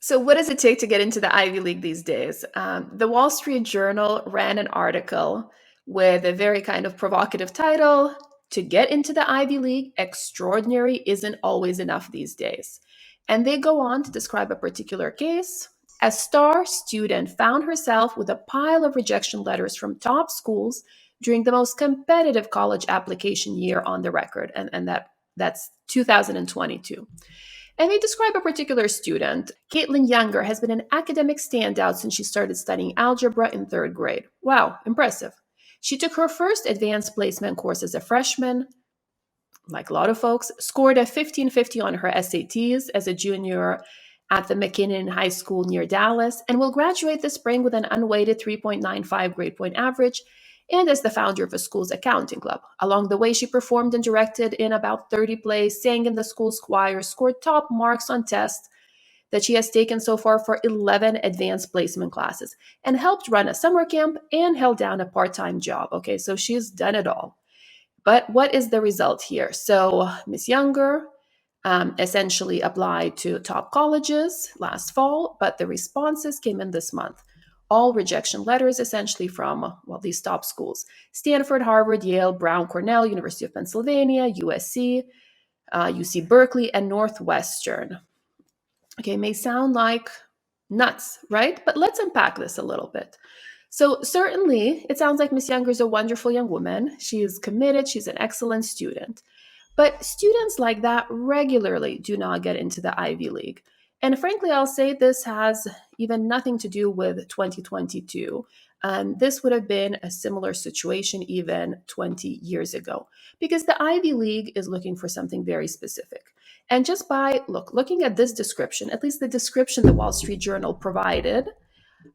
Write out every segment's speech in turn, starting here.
So, what does it take to get into the Ivy League these days? The Wall Street Journal ran an article with a very kind of provocative title: To get into the Ivy League, extraordinary isn't always enough these days. And they go on to describe a particular case. A star student found herself with a pile of rejection letters from top schools during the most competitive college application year on the record, and that's 2022. And they describe a particular student. Caitlin Younger has been an academic standout since she started studying algebra in third grade. Wow, impressive. She took her first advanced placement course as a freshman, like a lot of folks, scored a 1550 on her SATs as a junior at the McKinnon High School near Dallas, and will graduate this spring with an unweighted 3.95 grade point average and as the founder of a school's accounting club. Along the way, she performed and directed in about 30 plays, sang in the school's choir, scored top marks on tests that she has taken so far for 11 advanced placement classes, and helped run a summer camp and held down a part-time job. Okay, so she's done it all. But what is the result here? So Miss Younger essentially applied to top colleges last fall, but the responses came in this month. All rejection letters essentially from, well, these top schools: Stanford, Harvard, Yale, Brown, Cornell, University of Pennsylvania, USC, UC Berkeley, and Northwestern. Okay, may sound like nuts, right? But let's unpack this a little bit. So, certainly, it sounds like Miss Younger is a wonderful young woman. She is committed, she's an excellent student. But students like that regularly do not get into the Ivy League. And frankly, I'll say this has even nothing to do with 2022. This would have been a similar situation even 20 years ago, because the Ivy League is looking for something very specific. And just by looking at this description, at least the description the Wall Street Journal provided,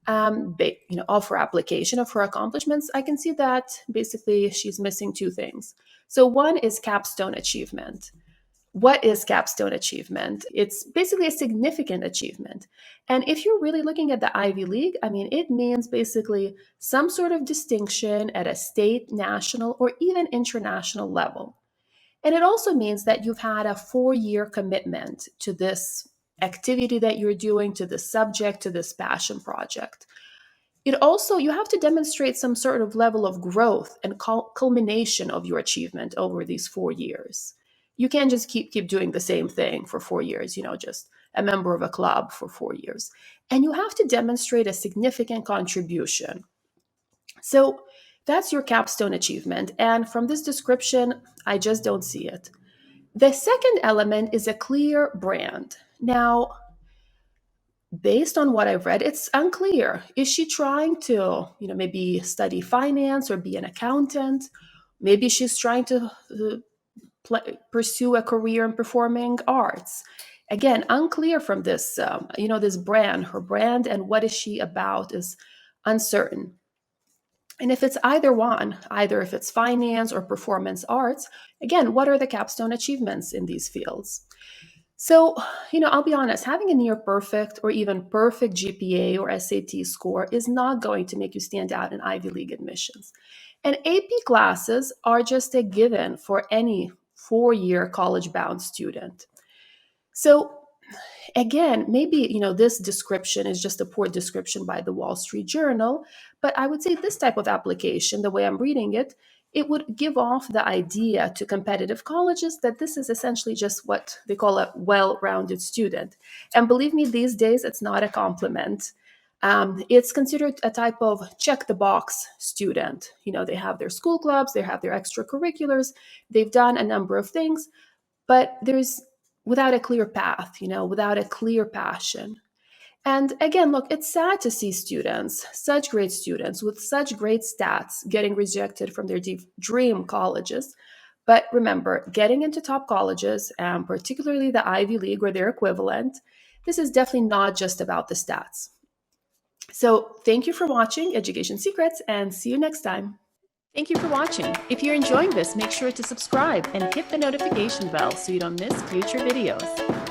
of her application, of her accomplishments, I can see that basically she's missing two things. So one is capstone achievement. What is capstone achievement? It's basically a significant achievement. And if you're really looking at the Ivy League, I mean, it means basically some sort of distinction at a state, national, or even international level. And it also means that you've had a 4-year commitment to this activity that you're doing, to this subject, to this passion project. It also, you have to demonstrate some sort of level of growth and culmination of your achievement over these 4 years. You can't just keep doing the same thing for 4 years, just a member of a club for 4 years. And you have to demonstrate a significant contribution. So that's your capstone achievement. And from this description, I just don't see it. The second element is a clear brand. Now, based on what I've read, it's unclear. Is she trying to, maybe study finance or be an accountant? Maybe she's trying to pursue a career in performing arts. Again, unclear from this, this brand. Her brand and what is she about is uncertain. And if it's either one, either if it's finance or performance arts, again, what are the capstone achievements in these fields? So, I'll be honest, having a near perfect or even perfect GPA or SAT score is not going to make you stand out in Ivy League admissions. And AP classes are just a given for any 4-year college bound student. So, again, maybe, this description is just a poor description by the Wall Street Journal, but I would say this type of application, the way I'm reading it, it would give off the idea to competitive colleges that this is essentially just what they call a well-rounded student. And believe me, these days, it's not a compliment. It's considered a type of check-the-box student. They have their school clubs, they have their extracurriculars, they've done a number of things, but there's without a clear path, without a clear passion. And again, look, it's sad to see students, such great students with such great stats, getting rejected from their dream colleges. But remember, getting into top colleges, and particularly the Ivy League or their equivalent, this is definitely not just about the stats. So thank you for watching Education Secrets, and see you next time. Thank you for watching. If you're enjoying this, make sure to subscribe and hit the notification bell so you don't miss future videos.